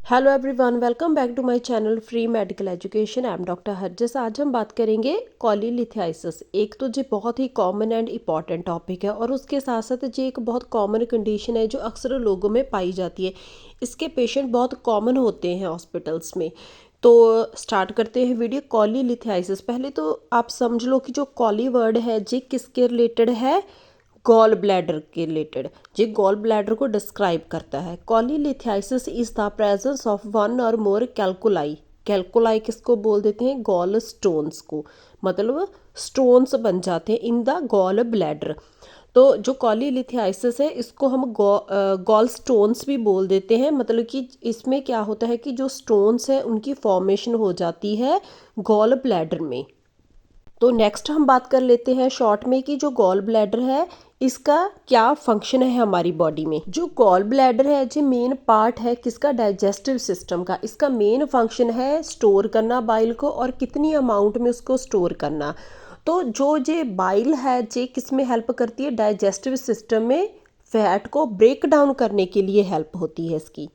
Hello everyone, welcome back to my channel free medical education. I am doctor Harjas. आज हम बात करेंगे cholelithiasis. एक तो जी बहुत ही कॉमन एंड इम्पॉर्टेंट टॉपिक है और उसके साथ साथ जी एक बहुत कॉमन कंडीशन है जो अक्सर लोगों में पाई जाती है। इसके पेशेंट बहुत कॉमन होते हैं हॉस्पिटल्स में। तो स्टार्ट करते हैं वीडियो। कॉलीलिथियासिस, पहले तो आप समझ लो कि जो कॉली वर्ड है जी किसके रिलेटेड है, गॉल ब्लैडर के रिलेटेड। ये गॉल ब्लैडर को डिस्क्राइब करता है। Cholelithiasis is the presence of one or more कैल्कुलाई। कैल्कुलाई किसको बोल देते हैं, गॉल स्टोन्स को, मतलब स्टोन्स बन जाते हैं इन द गॉल ब्लैडर। तो जो कॉलीलिथियासिस है इसको हम गॉल स्टोन्स भी बोल देते हैं। मतलब कि इसमें क्या होता है कि जो स्टोन्स है उनकी फॉर्मेशन हो जाती है गॉल ब्लैडर में। तो नेक्स्ट हम बात कर लेते हैं शॉर्ट में कि जो गॉल ब्लैडर है इसका क्या फंक्शन है हमारी बॉडी में। जो गॉल ब्लैडर है जो मेन पार्ट है किसका, डाइजेस्टिव सिस्टम का। इसका मेन फंक्शन है स्टोर करना बाइल को और कितनी अमाउंट में उसको स्टोर करना। तो जो ये बाइल है ये किस में हेल्प करती है, डाइजेस्टिव सिस्टम में फैट को ब्रेक डाउन करने के लिए हेल्प होती है इसकी।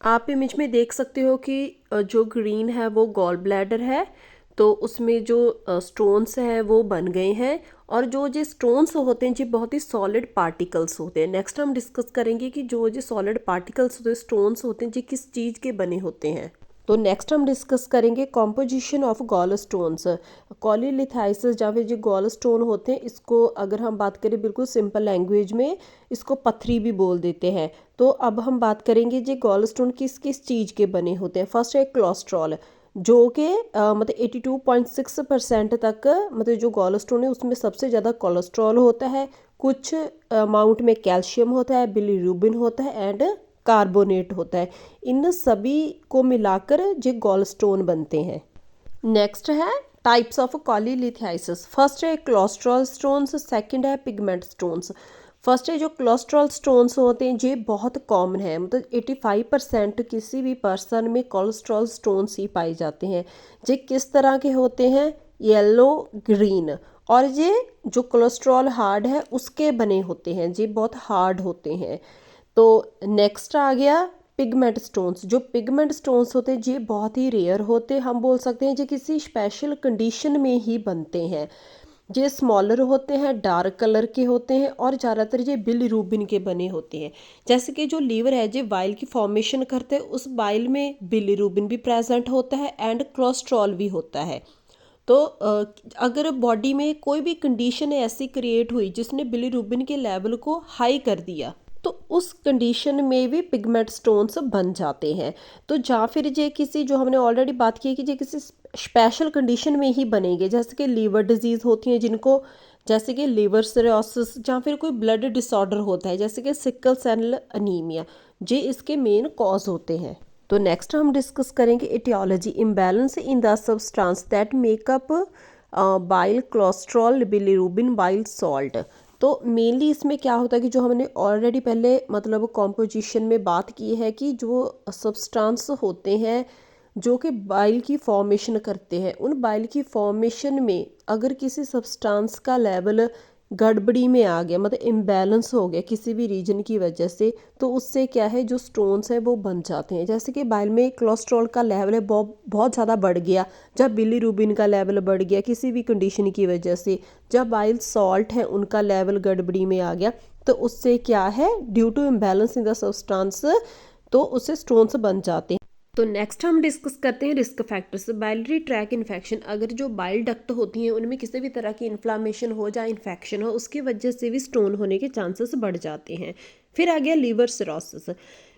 आप इमेज में देख सकते हो कि जो ग्रीन है वो गॉल ब्लैडर है। तो उसमें जो स्टोन्स हैं वो बन गए हैं और जो स्टोन्स होते हैं जी बहुत ही सॉलिड पार्टिकल्स होते हैं। नेक्स्ट हम डिस्कस करेंगे कि जो सॉलिड पार्टिकल्स होते हैं, स्टोन्स होते हैं जी किस चीज़ के बने होते हैं। तो नेक्स्ट हम डिस्कस करेंगे कॉम्पोजिशन ऑफ गॉल स्टोन्स। कॉलीलिथाइसिस या फिर जो गॉल स्टोन होते हैं इसको अगर हम बात करें बिल्कुल सिंपल लैंग्वेज में इसको पथरी भी बोल देते हैं। तो अब हम बात करेंगे जी गॉल स्टोन किस किस चीज़ के बने होते हैं। फर्स्ट है कोलेस्ट्रॉल, जो कि मतलब 82.6% तक, मतलब जो गॉल स्टोन है उसमें सबसे ज़्यादा कोलेस्ट्रॉल होता है। कुछ अमाउंट में कैल्शियम होता है, बिलीरुबिन होता है एंड कार्बोनेट होता है। इन सभी को मिलाकर जो गॉल स्टोन बनते हैं। नेक्स्ट है टाइप्स ऑफ कॉलीलिथियासिस। फर्स्ट है कोलेस्ट्रॉल स्टोन्स, सेकंड है पिगमेंट स्टोन्स। फर्स्ट है जो कोलेस्ट्रॉल स्टोन्स होते हैं ये बहुत कॉमन है, मतलब 85% किसी भी पर्सन में कोलेस्ट्रॉल स्टोन्स ही पाए जाते हैं। ये किस तरह के होते हैं, येलो ग्रीन। और ये जो कोलेस्ट्रॉल हार्ड है उसके बने होते हैं, ये बहुत हार्ड होते हैं। तो नेक्स्ट आ गया पिगमेंट स्टोन्स। जो पिगमेंट स्टोन्स होते हैं ये बहुत ही रेयर होते हैं, हम बोल सकते हैं ये किसी स्पेशल कंडीशन में ही बनते हैं। ये स्मॉलर होते हैं, डार्क कलर के होते हैं और ज़्यादातर ये बिलीरुबिन के बने होते हैं। जैसे कि जो लीवर है जो बाइल की फॉर्मेशन करते हैं उस बाइल में बिलीरुबिन भी प्रेजेंट होता है एंड कोलेस्ट्रॉल भी होता है। तो अगर बॉडी में कोई भी कंडीशन ऐसी क्रिएट हुई जिसने बिलीरुबिन के लेवल को हाई कर दिया तो उस कंडीशन में भी पिगमेंट स्टोन्स बन जाते हैं। तो या फिर ये किसी, जो हमने ऑलरेडी बात की कि ये किसी स्पेशल कंडीशन में ही बनेंगे, जैसे कि लीवर डिजीज़ होती हैं जिनको, जैसे कि लीवर सिरोसिस, या फिर कोई ब्लड डिसऑर्डर होता है जैसे कि सिकल सेल अनीमिया, ये इसके मेन कॉज होते हैं। तो नेक्स्ट हम डिस्कस करेंगे aetiology. Imbalance in the substance that make up bile cholesterol bilirubin bile salt. तो मेनली इसमें क्या होता है कि जो हमने ऑलरेडी पहले मतलब कॉम्पोजिशन में बात की है कि जो सब्सटेंस होते हैं जो कि बाइल की फॉर्मेशन करते हैं, उन बाइल की फॉर्मेशन में अगर किसी सब्सटेंस का लेवल गड़बड़ी में आ गया, मतलब इम्बैलेंस हो गया किसी भी रीजन की वजह से, तो उससे क्या है जो स्टोन्स है वो बन जाते हैं। जैसे कि बाइल में कोलेस्ट्रॉल का लेवल है बहुत ज़्यादा बढ़ गया, जब बिलीरुबिन का लेवल बढ़ गया किसी भी कंडीशन की वजह से, जब बाइल सॉल्ट है उनका लेवल गड़बड़ी में आ गया, तो उससे क्या है due to imbalance in the substance तो उससे स्टोन्स बन जाते हैं। तो नेक्स्ट हम डिस्कस करते हैं risk factors. Biliary track infection, अगर जो बाइल डक्ट होती हैं उनमें किसी भी तरह की इन्फ्लामेशन हो या इन्फेक्शन हो उसकी वजह से भी स्टोन होने के चांसेस बढ़ जाते हैं। फिर आ गया लीवर सिरोसिस।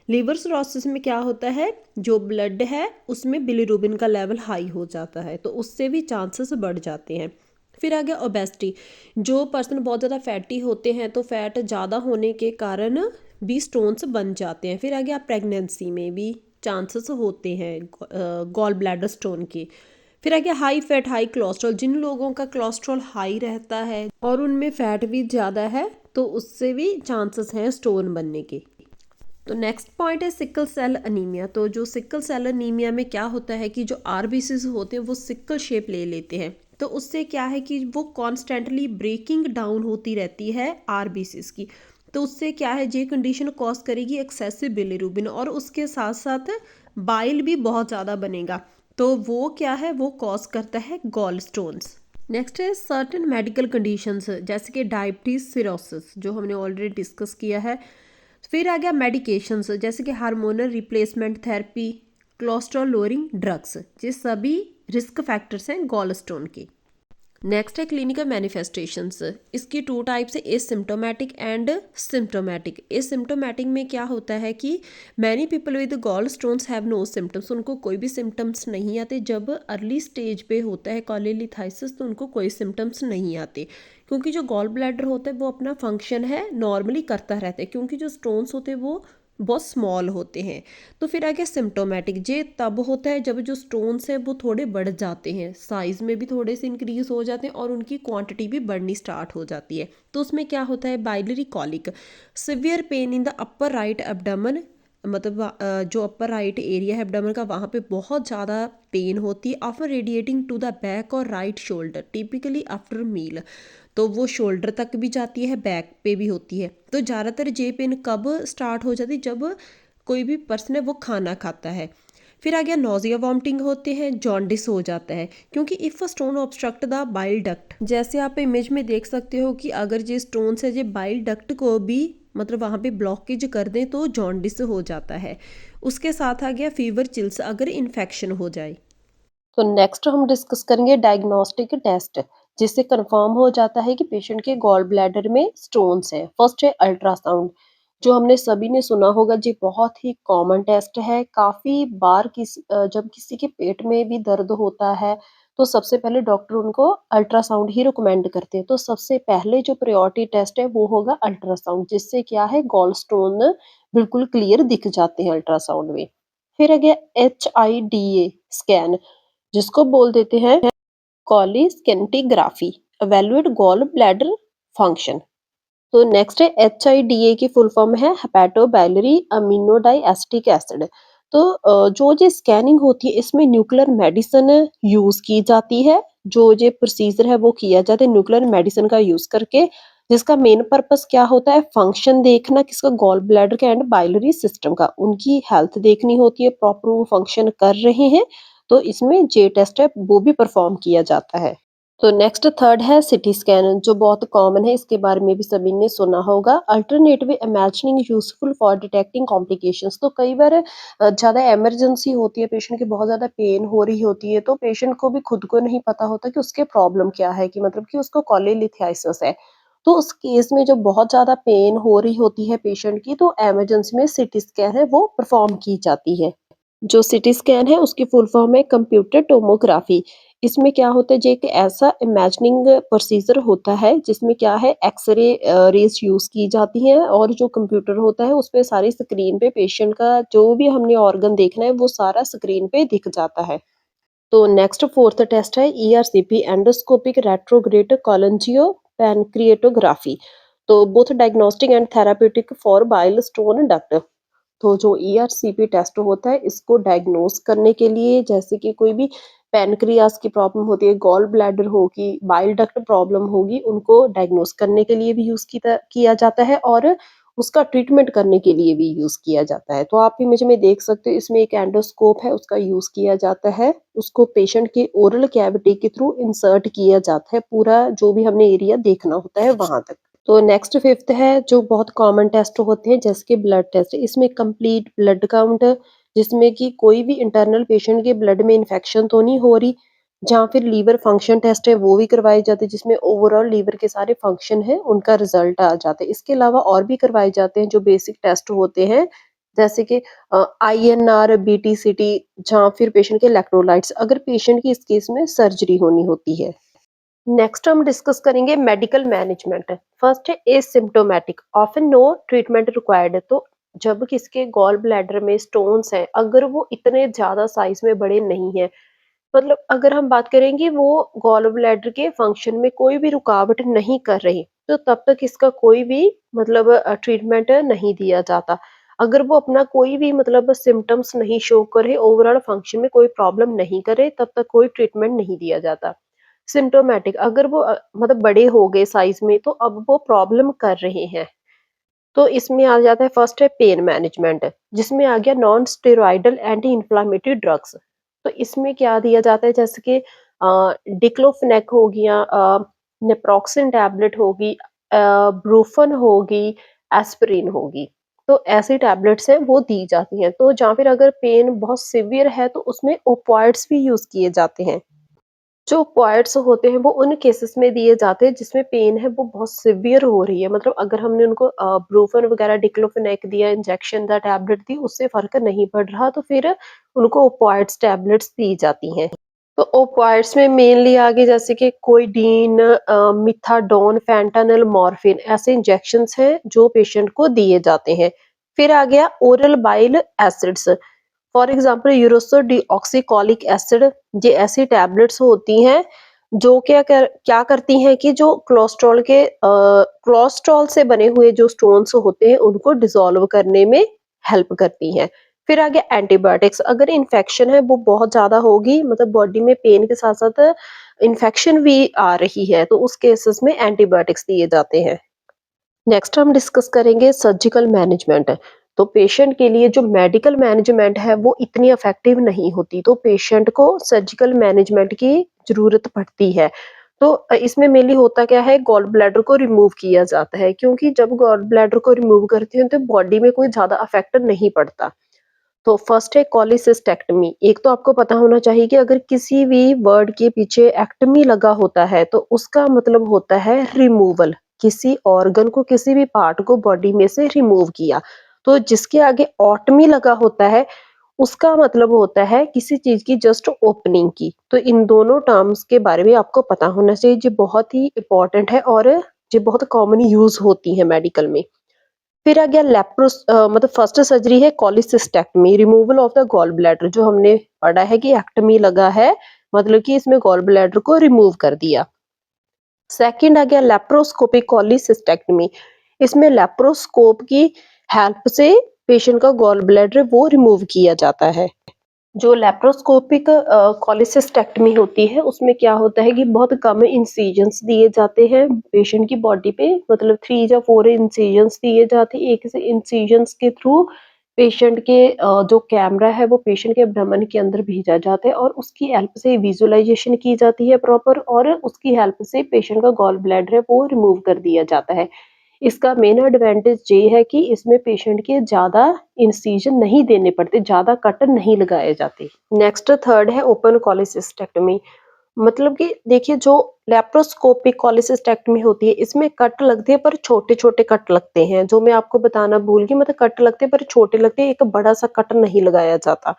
लीवर सिरोसिस में क्या होता है, जो ब्लड है उसमें बिलीरुबिन का लेवल हाई हो जाता है तो उससे भी चांसेस बढ़ जाते हैं। फिर आ गया ओबेसिटी, जो पर्सन बहुत ज़्यादा फैटी होते हैं तो फैट ज़्यादा होने के कारण भी स्टोन्स बन जाते हैं। फिर आ गया प्रेगनेंसी में भी चांसेस होते हैं गॉल ब्लैडर स्टोन के। फिर आ गया हाई फैट हाई कोलेस्ट्रॉल, जिन लोगों का कोलेस्ट्रॉल हाई रहता है और उनमें फैट भी ज़्यादा है तो उससे भी चांसेस हैं स्टोन बनने के। तो नेक्स्ट पॉइंट है सिकल सेल अनीमिया। तो जो सिकल सेल अनीमिया में क्या होता है कि जो आरबीसीज होते हैं वो सिकल शेप ले लेते हैं, तो उससे क्या है कि वो कॉन्स्टेंटली ब्रेकिंग डाउन होती रहती है आरबीसीज की। तो उससे क्या है ये कंडीशन कॉज करेगी एक्सेसिव बिलीरुबिन और उसके साथ साथ बाइल भी बहुत ज़्यादा बनेगा, तो वो क्या है, वो कॉज करता है गॉल स्टोन्स। नेक्स्ट है सर्टेन मेडिकल कंडीशंस, जैसे कि डायबिटीज सिरोसिस, जो हमने ऑलरेडी डिस्कस किया है। फिर आ गया मेडिकेशंस, जैसे कि hormonal replacement therapy, cholesterol lowering drugs, ये सभी रिस्क फैक्टर्स हैं गॉल स्टोन के। नेक्स्ट है क्लिनिकल मैनिफेस्टेशंस, इसकी टू टाइप्स है, एसिम्प्टोमेटिक एंड सिम्प्टोमेटिक। एसिम्प्टोमेटिक में क्या होता है कि many people with gallstones have no symptoms, उनको कोई भी सिम्टम्स नहीं आते। जब अर्ली स्टेज पे होता है कॉलीलिथाइसिस तो उनको कोई सिम्टम्स नहीं आते, क्योंकि जो गॉल ब्लैडर होता है वो अपना फंक्शन है नॉर्मली करता रहता है, क्योंकि जो स्टोन्स होते हैं वो बहुत स्मॉल होते हैं। तो फिर आ गया सिम्प्टोमेटिक, ये तब होता है जब जो स्टोन्स हैं वो थोड़े बढ़ जाते हैं, साइज़ में भी थोड़े से इंक्रीज हो जाते हैं और उनकी क्वांटिटी भी बढ़नी स्टार्ट हो जाती है। तो उसमें क्या होता है, biliary colic, severe pain in the upper right abdomen, मतलब जो अपर राइट एरिया है एब्डोमेन का, वहाँ पे बहुत ज़्यादा पेन होती है। After radiating to the back or right shoulder, typically after meal, तो वो शोल्डर तक भी जाती है, बैक पे भी होती है। तो ज़्यादातर जे पेन कब स्टार्ट हो जाती है, जब कोई भी पर्सन है वो खाना खाता है। फिर आ गया नोजिया वॉमिटिंग होते हैं, जॉन्डिस हो जाता है, क्योंकि if a stone obstruct the bile duct, जैसे आप इमेज में देख सकते हो कि अगर ये स्टोन्स है ये बाइल डक्ट को भी मतलब वहाँ पे ब्लॉकेज कर दें तो जॉन्डिस हो जाता है। उसके साथ आ गया फीवर चिल्स, अगर इन्फेक्शन हो जाए। तो नेक्स्ट हम डिस्कस करेंगे डायग्नोस्टिक टेस्ट, जिससे कंफर्म हो जाता है कि पेशेंट के गॉल ब्लैडर में स्टोन्स हैं। फर्स्ट है अल्ट्रासाउंड, जो हमने सभी ने सुना होगा, जी बहुत ही कॉमन टेस्ट है। काफ़ी बार जब किसी के पेट में भी दर्द होता है तो सबसे पहले डॉक्टर उनको अल्ट्रासाउंड ही रिकमेंड करते हैं। तो सबसे पहले जो प्रायोरिटी टेस्ट है वो होगा अल्ट्रासाउंड, जिससे क्या है, गॉल स्टोन बिल्कुल क्लियर दिख जाते हैं अल्ट्रासाउंड में। फिर आ गया HIDA स्कैन, जिसको बोल देते हैं कॉलीस्केंटिग्राफी, इवैल्यूएट गॉल ब्लैडर फंक्शन। तो नेक्स्ट है HIDA की फुल फॉर्म है हेपेटोबाइलरी अमीनोडाइएस्टिक एसिड। तो जो ये स्कैनिंग होती है इसमें न्यूक्लियर मेडिसिन यूज की जाती है। जो ये प्रोसीजर है वो किया जाता है न्यूक्लियर मेडिसिन का यूज करके, जिसका मेन पर्पस क्या होता है, फंक्शन देखना किसका, गॉल ब्लैडर का एंड बाइलरी सिस्टम का, उनकी हेल्थ देखनी होती है, प्रॉपर वो फंक्शन कर रहे हैं। तो इसमें जे टेस्ट है वो भी परफॉर्म किया जाता है। तो नेक्स्ट थर्ड है सिटी स्कैन, जो बहुत कॉमन है, इसके बारे में भी सभी ने सुना होगा। Alternative imagining useful for detecting complications. तो कई बार ज़्यादा इमरजेंसी होती है, पेशेंट की बहुत ज़्यादा पेन हो रही होती है, तो पेशेंट को भी खुद को नहीं पता होता कि उसके प्रॉब्लम क्या है, कि मतलब कि उसको कॉलीलिथियासिस है। तो उस केस में जब बहुत ज़्यादा पेन हो रही होती है पेशेंट की, तो इमरजेंसी में सिटी स्कैन है वो परफॉर्म की जाती है। जो सीटी स्कैन है उसकी फुल फॉर्म है कंप्यूटर टोमोग्राफी। इसमें क्या होता है, जो एक ऐसा इमेजिनिंग प्रोसीजर होता है जिसमें क्या है, एक्सरे रेज यूज की जाती हैं, और जो कंप्यूटर होता है उस पे सारी स्क्रीन पे पेशेंट का जो भी हमने ऑर्गन देखना है वो सारा स्क्रीन पे दिख जाता है। तो नेक्स्ट फोर्थ टेस्ट है ERCP, एंडोस्कोपिक रेट्रोग्रेड कोलंजियो पैनक्रिएटोग्राफी। तो both diagnostic and therapeutic for bile stone duct. तो जो ERCP टेस्ट होता है इसको डायग्नोस करने के लिए, जैसे कि कोई भी पैनक्रियास की प्रॉब्लम होती है, गॉल ब्लैडर होगी, बाइल डक्ट प्रॉब्लम होगी, उनको डायग्नोस करने के लिए भी यूज़ किया जाता है, और उसका ट्रीटमेंट करने के लिए भी यूज़ किया जाता है। तो आप इमेज में देख सकते हो, इसमें एक एंडोस्कोप है, उसका यूज़ किया जाता है। उसको पेशेंट के ओरल कैविटी के थ्रू इंसर्ट किया जाता है, पूरा जो भी हमने एरिया देखना होता है वहाँ तक। तो नेक्स्ट फिफ्थ है, जो बहुत कॉमन टेस्ट होते हैं जैसे कि ब्लड टेस्ट। इसमें कंप्लीट ब्लड काउंट, जिसमें कि कोई भी इंटरनल पेशेंट के ब्लड में इन्फेक्शन तो नहीं हो रही। जहाँ फिर लीवर फंक्शन टेस्ट है वो भी करवाए जाते हैं, जिसमें ओवरऑल लीवर के सारे फंक्शन है उनका रिजल्ट आ जाता है। इसके अलावा और भी करवाए जाते हैं जो बेसिक टेस्ट होते हैं, जैसे कि INR, BTCT, जहाँ फिर पेशेंट के इलेक्ट्रोलाइट्स, अगर पेशेंट की इस केस में सर्जरी होनी होती है। नेक्स्ट हम डिस्कस करेंगे मेडिकल मैनेजमेंट। फर्स्ट है asymptomatic, often no treatment required. तो जब किसके गॉल ब्लैडर में स्टोन्स हैं, अगर वो इतने ज्यादा साइज में बड़े नहीं हैं, मतलब अगर हम बात करेंगे वो गॉल ब्लैडर के फंक्शन में कोई भी रुकावट नहीं कर रही, तो तब तक इसका कोई भी मतलब ट्रीटमेंट नहीं दिया जाता। अगर वो अपना कोई भी मतलब सिम्टम्स नहीं शो करे, ओवरऑल फंक्शन में कोई प्रॉब्लम नहीं करे, तब तक कोई ट्रीटमेंट नहीं दिया जाता। सिम्प्टोमेटिक, अगर वो मतलब बड़े हो गए साइज में, तो अब वो प्रॉब्लम कर रहे हैं, तो इसमें आ जाता है, फर्स्ट है पेन मैनेजमेंट, जिसमें आ गया non steroidal anti inflammatory drugs. तो इसमें क्या दिया जाता है, जैसे कि डिक्लोफेनेक हो गया, नेप्रोक्सिन टैबलेट होगी, ब्रूफन होगी, एस्पिरिन होगी। तो ऐसी टैबलेट्स हैं वो दी जाती हैं। तो जहाँ फिर अगर पेन बहुत सीवियर है तो उसमें ओपिएट्स भी यूज़ किए जाते हैं। जो पॉइंट्स होते हैं वो उन केसेस में दिए जाते हैं जिसमें पेन है वो बहुत सिवियर हो रही है, मतलब अगर हमने उनको ब्रूफन वगैरह डिक्लोफेनेक दिया, इंजेक्शन दा, टैबलेट दी, उससे फर्क नहीं पड़ रहा, तो फिर उनको ओपिएट्स टैबलेट्स दी जाती हैं। तो ओपिएट्स में मेनली आगे जैसे कि कोइडीन, मिथाडोन, फैंटानल, मॉर्फिन ऐसे इंजेक्शंस हैं जो पेशेंट को दिए जाते हैं। फिर आ गया oral bile acids, for example ursodeoxycholic acid. ये ऐसी टैबलेट्स होती हैं जो क्या करती हैं कि जो कोलेस्ट्रॉल से बने हुए जो स्टोन्स होते हैं उनको डिसॉल्व करने में हेल्प करती हैं। फिर आ गया एंटीबायोटिक्स, अगर इन्फेक्शन है वो बहुत ज्यादा होगी, मतलब बॉडी में पेन के साथ साथ इन्फेक्शन भी आ रही है, तो उस केसेस में एंटीबायोटिक्स दिए जाते हैं। नेक्स्ट हम डिस्कस करेंगे सर्जिकल मैनेजमेंट। तो पेशेंट के लिए जो मेडिकल मैनेजमेंट है वो इतनी इफेक्टिव नहीं होती, तो पेशेंट को सर्जिकल मैनेजमेंट की जरूरत पड़ती है। तो इसमें मेनली होता क्या है, गॉल ब्लैडर को रिमूव किया जाता है, क्योंकि जब गॉल ब्लैडर को रिमूव करते हैं तो बॉडी में कोई ज्यादा अफेक्ट नहीं पड़ता। तो फर्स्ट है कॉलिसिस्टेक्टमी। एक तो आपको पता होना चाहिए कि अगर किसी भी वर्ड के पीछे एक्टमी लगा होता है तो उसका मतलब होता है रिमूवल, किसी ऑर्गन को, किसी भी पार्ट को बॉडी में से रिमूव किया। तो जिसके आगे ऑटमी लगा होता है उसका मतलब होता है किसी चीज की जस्ट ओपनिंग की। तो इन दोनों टर्म्स के बारे में आपको पता होना चाहिए, जो बहुत ही इंपॉर्टेंट है और ये बहुत कॉमन यूज होती है मेडिकल में। फिर आ गया मतलब फर्स्ट सर्जरी है cholecystectomy, removal of the gall bladder, जो हमने पढ़ा है कि एक्टमी लगा है, मतलब कि इसमें गॉल ब्लैडर को रिमूव कर दिया। सेकंड आ गया लेप्रोस्कोपिक कॉलिसिस्टेक्टमी, इसमें लेप्रोस्कोप की हेल्प से पेशेंट का गॉल ब्लैडर वो रिमूव किया जाता है। जो लेप्रोस्कोपिक कॉलिसिस्टेक्टमी होती है उसमें क्या होता है कि बहुत कम इंसिजन्स दिए जाते हैं पेशेंट की बॉडी पे, मतलब 3 या 4 इंसिजन्स दिए जाते हैं। एक से इंसिजन्स के थ्रू पेशेंट के जो कैमरा है वो पेशेंट के एब्डोमेन के अंदर भेजा जाता है और उसकी हेल्प से विजुअलाइजेशन की जाती है प्रॉपर, और उसकी हेल्प से पेशेंट का गॉल ब्लैडर है वो रिमूव कर दिया जाता है। इसका मेन एडवांटेज ये है कि इसमें पेशेंट के ज़्यादा इंसिजन नहीं देने पड़ते, ज़्यादा कट नहीं लगाए जाते। नेक्स्ट थर्ड है ओपन कॉलिसिस्टेक्टमी, मतलब कि देखिए जो लेप्रोस्कोपिक कॉलिसिस्टेक्टमी होती है इसमें कट लगते हैं पर छोटे-छोटे कट लगते हैं, जो मैं आपको बताना भूल गई, मतलब कट लगते हैं पर छोटे लगते हैं, एक बड़ा सा कट नहीं लगाया जाता,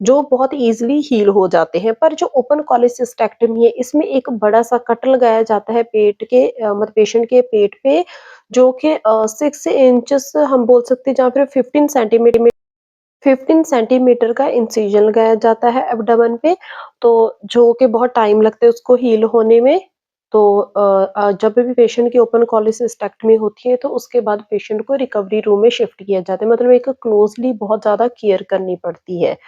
जो बहुत ईज़िली हील हो जाते हैं। पर जो ओपन कॉलिसिस्टेक्टमी है इसमें एक बड़ा सा कट लगाया जाता है पेट के मतलब पेशेंट के पेट पे, जो कि 6 इंचेस हम बोल सकते हैं, जहाँ फिर 15 सेंटीमीटर का इंसिजन लगाया जाता है एब्डोमेन पे, तो जो कि बहुत टाइम लगता है उसको हील होने में। तो जब भी पेशेंट की ओपन कॉलिसिस्टेक्टमी होती है तो उसके बाद पेशेंट को रिकवरी रूम में शिफ्ट किया जाता है, मतलब एक क्लोजली बहुत ज़्यादा केयर करनी पड़ती है।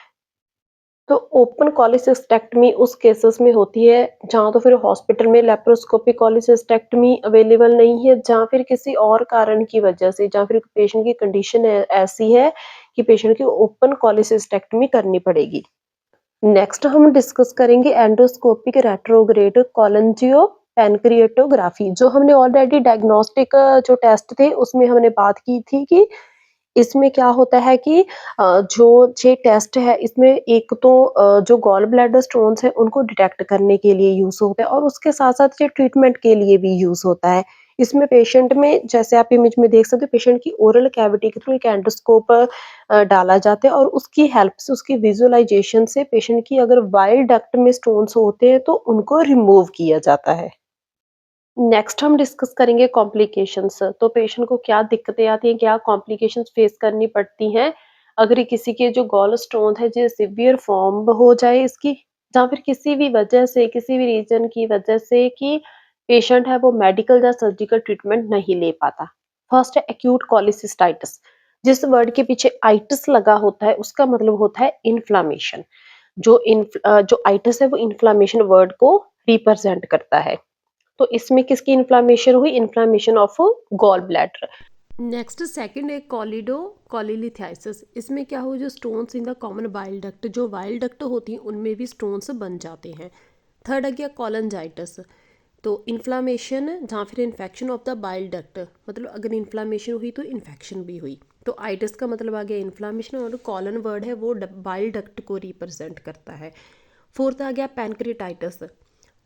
तो ओपन कॉलिसिस्टेक्टमी उस केसेस में होती है जहाँ तो फिर हॉस्पिटल में लेप्रोस्कोपिक कॉलिसिस्टेक्टमी अवेलेबल नहीं है, जहाँ फिर किसी और कारण की वजह से, जहाँ फिर पेशेंट की कंडीशन ऐसी है कि पेशेंट की ओपन कॉलिसिस्टेक्टमी करनी पड़ेगी। नेक्स्ट हम डिस्कस करेंगे एंडोस्कोपिक रेट्रोग्रेड कोलोंजियो पैनक्रिएटोग्राफी, जो हमने ऑलरेडी डायग्नोस्टिक जो टेस्ट थे उसमें हमने बात की थी कि इसमें क्या होता है कि जो ये टेस्ट है इसमें एक तो जो गॉल ब्लैडर स्टोन्स हैं उनको डिटेक्ट करने के लिए यूज़ होता है और उसके साथ-साथ ये ट्रीटमेंट के लिए भी यूज़ होता है। इसमें पेशेंट में, जैसे आप इमेज में देख सकते हो, पेशेंट की ओरल कैविटी के थ्रू एक एंडोस्कोप डाला जाता है और उसकी हेल्प से, उसकी विजुअलाइजेशन से पेशेंट की अगर बाइल डक्ट में स्टोन्स होते हैं तो उनको रिमूव किया जाता है। नेक्स्ट हम डिस्कस करेंगे कॉम्प्लिकेशंस। तो पेशेंट को क्या दिक्कतें आती हैं, क्या कॉम्प्लिकेशंस फेस करनी पड़ती हैं अगर ये किसी के जो गॉल स्टोन है जो सिवियर फॉर्म हो जाए इसकी, या फिर किसी भी वजह से, किसी भी रीजन की वजह से कि पेशेंट है वो मेडिकल या सर्जिकल ट्रीटमेंट नहीं ले पाता। फर्स्ट है एक्यूट कॉलिसिस्टाइटिस, जिस वर्ड के पीछे आइटिस लगा होता है उसका मतलब होता है इन्फ्लामेशन। जो आइटिस है वो इन्फ्लामेशन वर्ड को रिप्रेजेंट करता है। तो इसमें किसकी इन्फ्लामेशन हुई? Inflammation of gallbladder. Next second है कोलिलिथाइसिस। इसमें क्या हो, जो stones in the common bile duct, जो बाइल डक्ट होती हैं उनमें भी स्टोन्स बन जाते हैं। थर्ड आ गया कोलनजाइटिस, तो इन्फ्लामेशन जहाँ फिर infection of the bile duct, मतलब अगर इन्फ्लामेशन हुई तो इन्फेक्शन भी हुई। तो आइटिस का मतलब आ गया इन्फ्लामेशन, और कॉलन वर्ड है वो बाइल डक्ट को रिप्रेजेंट करता है। फोर्थ आ गया पैनक्रियाटाइटिस,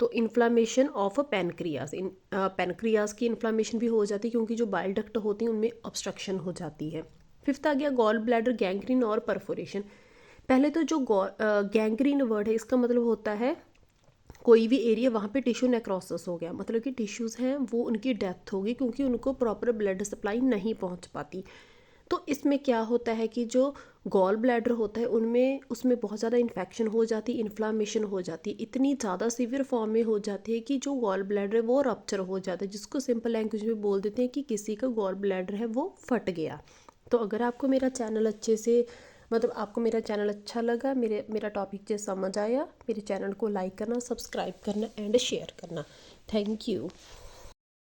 तो इन्फ्लामेशन ऑफ पैनक्रियाज, पैनक्रियाज की इन्फ्लामेशन भी हो जाती है क्योंकि जो बाइल डक्ट होती हैं उनमें ऑब्स्ट्रक्शन हो जाती है। फिफ्थ आ गया गॉल ब्लैडर गैंग्रीन और परफोरेशन। पहले तो जो गैंग्रीन वर्ड है इसका मतलब होता है कोई भी एरिया वहाँ पे टिश्यू नेक्रोसिस हो गया, मतलब कि टिश्यूज़ हैं वो उनकी डेथ होगी क्योंकि उनको प्रॉपर ब्लड सप्लाई नहीं पहुँच पाती। तो इसमें क्या होता है कि जो गॉल ब्लैडर होता है उनमें उसमें बहुत ज़्यादा इन्फेक्शन हो जाती, इन्फ्लामेशन हो जाती, इतनी ज़्यादा सीवियर फॉर्म में हो जाती है कि जो गॉल ब्लैडर है वो रप्चर हो जाता है, जिसको सिंपल लैंग्वेज में बोल देते हैं कि किसी का गॉल ब्लैडर है वो फट गया। तो अगर आपको मेरा चैनल अच्छे से, मतलब आपको मेरा चैनल अच्छा लगा, मेरा टॉपिक जो समझ आया, मेरे चैनल को लाइक करना, सब्सक्राइब करना एंड शेयर करना। Thank you.